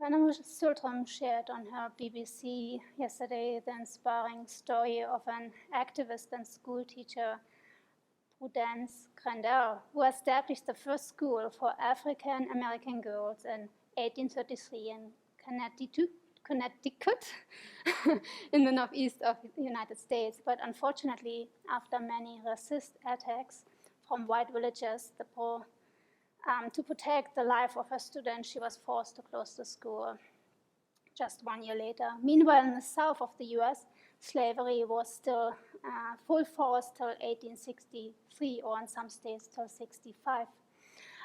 Pranam Sultram shared on her BBC yesterday the inspiring story of an activist and school teacher, Prudence Crandall, who established the first school for African American girls in 1833 in Connecticut in the northeast of the United States. But unfortunately, after many racist attacks from white villagers, to protect the life of her students, she was forced to close the school just 1 year later. Meanwhile, in the south of the US, slavery was still full force till 1863, or in some states till 65.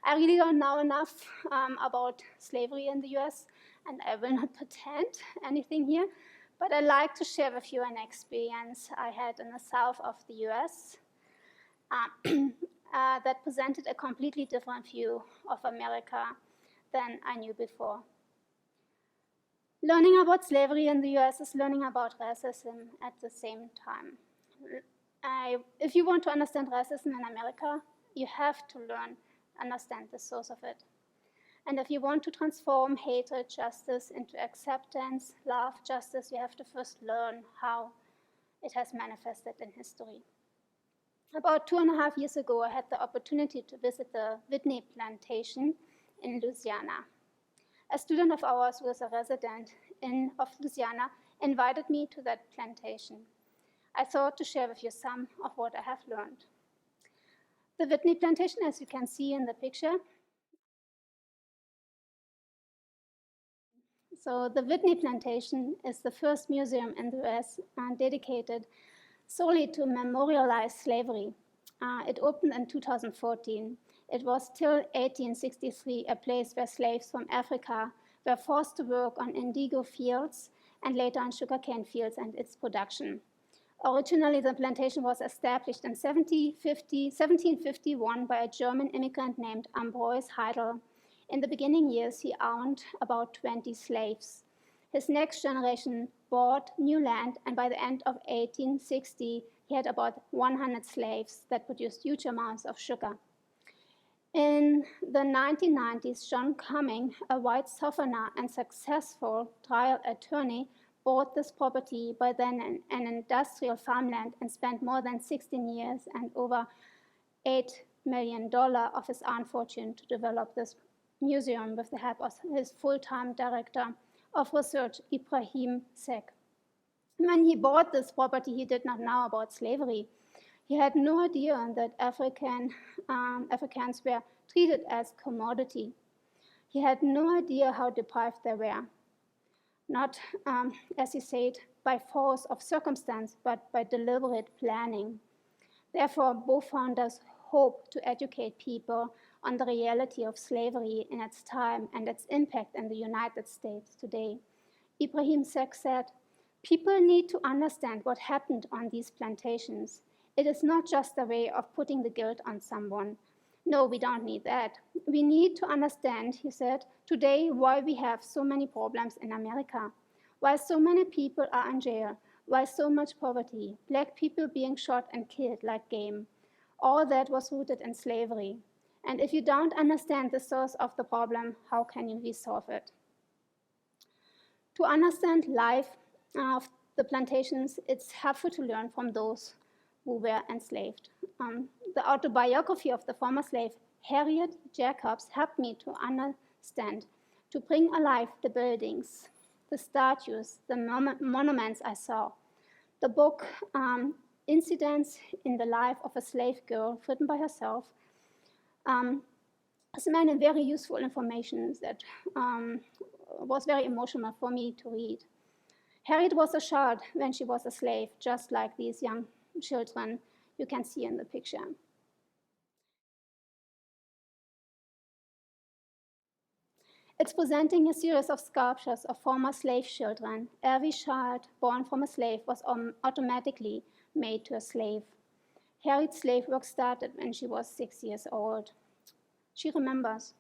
I really don't know enough about slavery in the US, and I will not pretend anything here, but I'd like to share with you an experience I had in the south of the US that presented a completely different view of America than I knew before. Learning about slavery in the US is learning about racism at the same time. If you want to understand racism in America, you have to understand the source of it. And if you want to transform hatred, justice into acceptance, love, justice, you have to first learn how it has manifested in history. About 2.5 years ago, I had the opportunity to visit the Whitney plantation in Louisiana. A student of ours who was a resident of Louisiana invited me to that plantation. I thought to share with you some of what I have learned. The Whitney plantation, as you can see in the picture. So the Whitney plantation is the first museum in the US dedicated solely to memorialize slavery. It opened in 2014. It was till 1863 a place where slaves from Africa were forced to work on indigo fields and later on sugarcane fields and its production. Originally, the plantation was established in 1751 by a German immigrant named Ambroise Heidel. In the beginning years, he owned about 20 slaves. His next generation bought new land, and by the end of 1860, he had about 100 slaves that produced huge amounts of sugar. In the 1990s, John Cumming, a white Southerner and successful trial attorney, bought this property by then an industrial farmland and spent more than 16 years and over $8 million of his own fortune to develop this museum with the help of his full-time director of research, Ibrahim Sek. When he bought this property, he did not know about slavery. He had no idea that Africans were treated as commodity. He had no idea how deprived they were. Not, as he said, by force of circumstance, but by deliberate planning. Therefore, both founders hoped to educate people on the reality of slavery in its time and its impact in the United States today. Ibrahim Sek said, "People need to understand what happened on these plantations. It is not just a way of putting the guilt on someone. No, we don't need that. We need to understand," he said, "today why we have so many problems in America, why so many people are in jail, why so much poverty, black people being shot and killed like game. All that was rooted in slavery. And if you don't understand the source of the problem, how can you resolve it?" To understand life of the plantations, it's helpful to learn from those who were enslaved. The autobiography of the former slave, Harriet Jacobs, helped me to understand, to bring alive the buildings, the statues, the monuments I saw. The book, Incidents in the Life of a Slave Girl, written by herself, has many very useful information that was very emotional for me to read. Harriet was a child when she was a slave, just like these young children you can see in the picture. It's presenting a series of sculptures of former slave children. Every child born from a slave was automatically made to a slave. Harriet's slave work started when she was 6 years old. She remembers.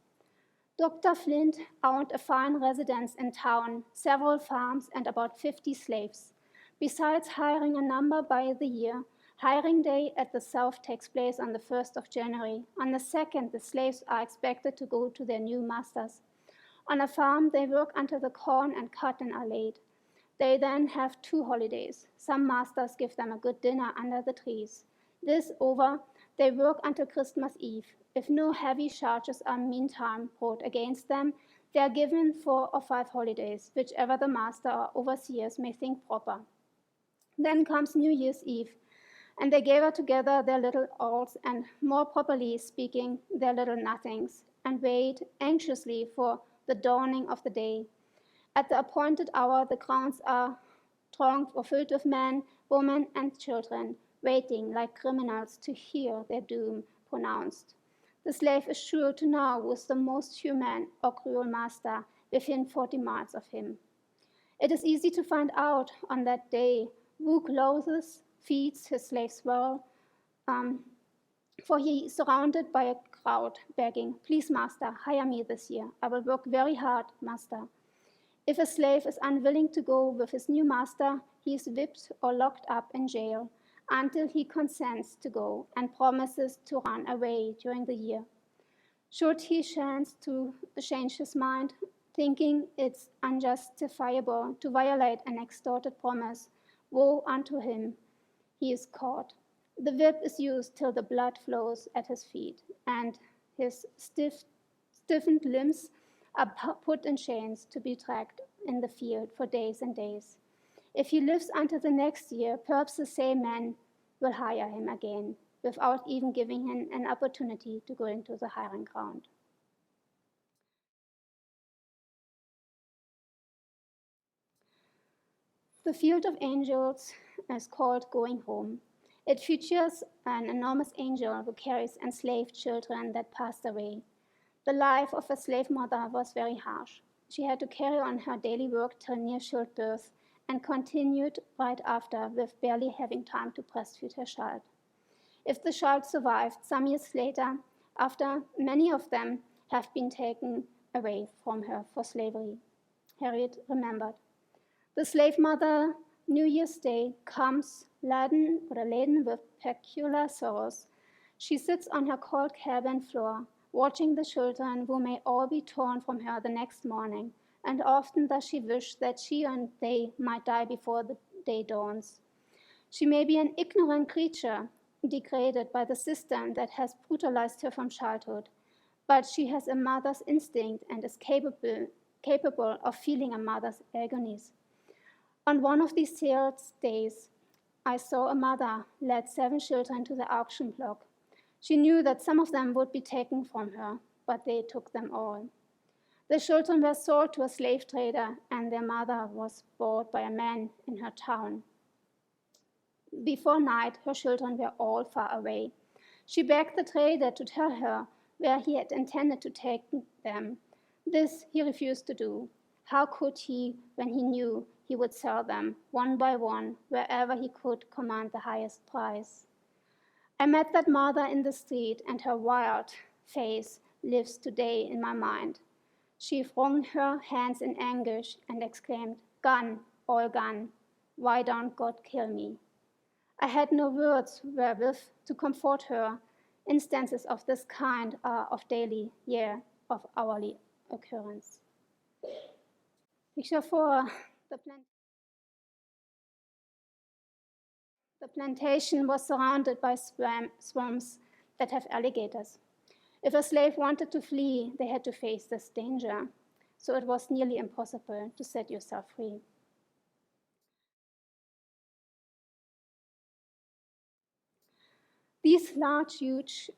Dr. Flint owned a fine residence in town, several farms, and about 50 slaves. Besides hiring a number by the year, hiring day at the South takes place on the 1st of January. On the 2nd, the slaves are expected to go to their new masters. On a farm, they work until the corn and cotton are laid. They then have 2 holidays. Some masters give them a good dinner under the trees. This over, they work until Christmas Eve. If no heavy charges are meantime brought against them, they are given 4 or 5 holidays, whichever the master or overseers may think proper. Then comes New Year's Eve, and they gather together their little alls, and more properly speaking, their little nothings, and wait anxiously for the dawning of the day. At the appointed hour, the grounds are thronged or filled with men, women, and children, waiting like criminals to hear their doom pronounced. The slave is sure to know who is the most human or cruel master within 40 miles of him. It is easy to find out on that day who clothes, feeds his slaves well, for he is surrounded by a crowd begging, "Please, master, hire me this year. I will work very hard, master." If a slave is unwilling to go with his new master, he is whipped or locked up in jail until he consents to go and promises to run away during the year. Should he chance to change his mind, thinking it's unjustifiable to violate an extorted promise, woe unto him, he is caught. The whip is used till the blood flows at his feet, and his stiffened limbs are put in chains to be dragged in the field for days and days. If he lives until the next year, perhaps the same man will hire him again, without even giving him an opportunity to go into the hiring ground. The Field of Angels is called Going Home. It features an enormous angel who carries enslaved children that passed away. The life of a slave mother was very harsh. She had to carry on her daily work till near childbirth and continued right after with barely having time to breastfeed her child. If the child survived, some years later, after many of them have been taken away from her for slavery, Harriet remembered. The slave mother, New Year's Day, comes laden with peculiar sorrows. She sits on her cold cabin floor, watching the children who may all be torn from her the next morning, and often does she wish that she and they might die before the day dawns. She may be an ignorant creature, degraded by the system that has brutalized her from childhood, but she has a mother's instinct and is capable of feeling a mother's agonies. On one of these sales days, I saw a mother lead 7 children to the auction block. She knew that some of them would be taken from her, but they took them all. The children were sold to a slave trader, and their mother was bought by a man in her town. Before night, her children were all far away. She begged the trader to tell her where he had intended to take them. This he refused to do. How could he when he knew he would sell them one by one wherever he could command the highest price? I met that mother in the street, and her wild face lives today in my mind. She wrung her hands in anguish and exclaimed, "Gone, all gone. Why don't God kill me?" I had no words wherewith to comfort her. Instances of this kind are of daily, yea, of hourly occurrence. Picture 4. The plantation was surrounded by swamps that have alligators. If a slave wanted to flee, they had to face this danger, so it was nearly impossible to set yourself free. These large, huge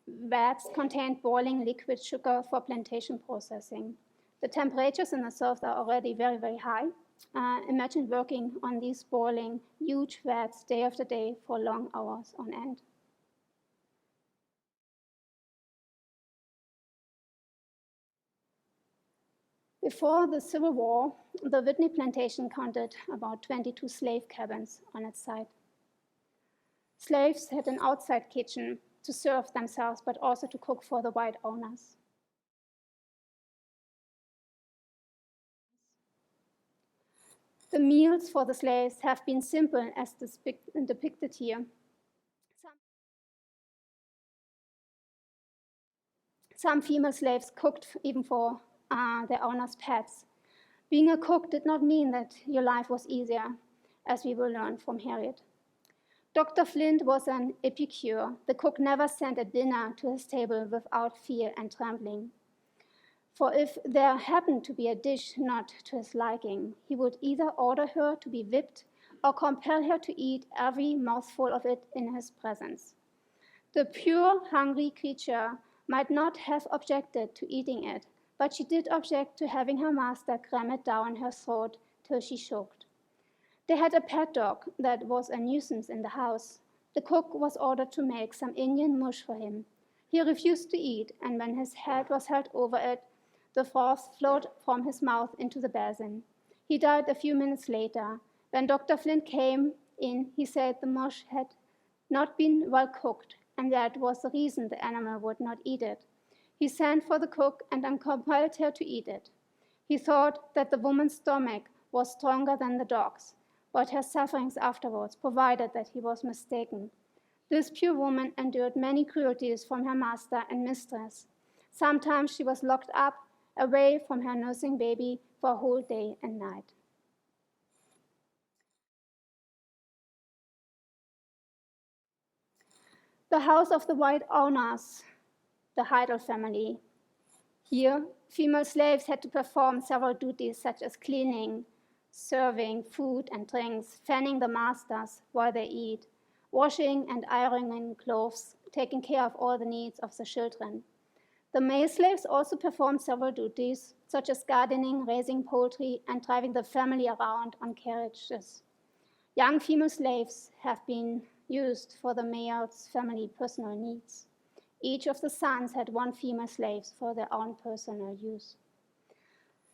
vats contained boiling liquid sugar for plantation processing. The temperatures in the south are already very, very high. Imagine working on these boiling, huge vats day after day for long hours on end. Before the Civil War, the Whitney plantation counted about 22 slave cabins on its site. Slaves had an outside kitchen to serve themselves, but also to cook for the white owners. The meals for the slaves have been simple as depicted here. Some female slaves cooked even for their owners' pets. Being a cook did not mean that your life was easier, as we will learn from Harriet. Dr. Flint was an epicure. The cook never sent a dinner to his table without fear and trembling. For if there happened to be a dish not to his liking, he would either order her to be whipped or compel her to eat every mouthful of it in his presence. The pure, hungry creature might not have objected to eating it, but she did object to having her master cram it down her throat till she choked. They had a pet dog that was a nuisance in the house. The cook was ordered to make some Indian mush for him. He refused to eat, and when his head was held over it, the froth flowed from his mouth into the basin. He died a few minutes later. When Dr. Flint came in, he said the mush had not been well cooked, and that was the reason the animal would not eat it. He sent for the cook and then compelled her to eat it. He thought that the woman's stomach was stronger than the dog's, but her sufferings afterwards provided that he was mistaken. This pure woman endured many cruelties from her master and mistress. Sometimes she was locked up, away from her nursing baby for a whole day and night. The House of the White Owners, the Heidel family. Here, female slaves had to perform several duties such as cleaning, serving food and drinks, fanning the masters while they eat, washing and ironing clothes, taking care of all the needs of the children. The male slaves also performed several duties, such as gardening, raising poultry, and driving the family around on carriages. Young female slaves have been used for the mayor's family personal needs. Each of the sons had one female slave for their own personal use.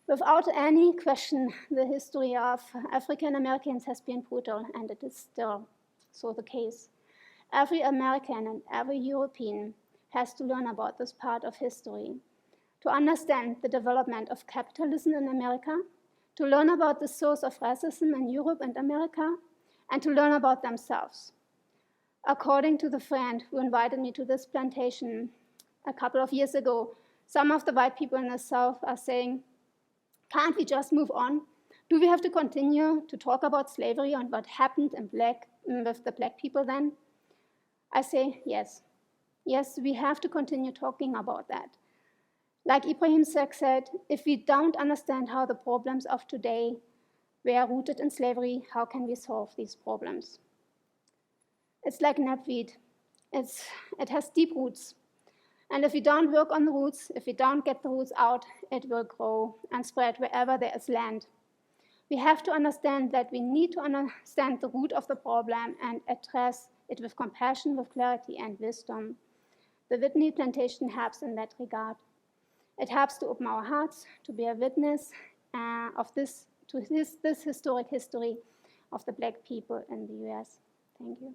Without any question, the history of African Americans has been brutal, and it is still so the case. Every American and every European has to learn about this part of history, to understand the development of capitalism in America, to learn about the source of racism in Europe and America, and to learn about themselves. According to the friend who invited me to this plantation a couple of years ago, some of the white people in the South are saying, can't we just move on? Do we have to continue to talk about slavery and what happened with the black people then? I say yes. Yes, we have to continue talking about that. Like Ibrahim Seck said, if we don't understand how the problems of today were rooted in slavery, how can we solve these problems? It's like knapweed. It has deep roots. And if we don't work on the roots, if we don't get the roots out, it will grow and spread wherever there is land. We have to understand that we need to understand the root of the problem and address it with compassion, with clarity, and wisdom. The Whitney Plantation helps in that regard. It helps to open our hearts, to be a witness of this historic history of the black people in the US. Thank you.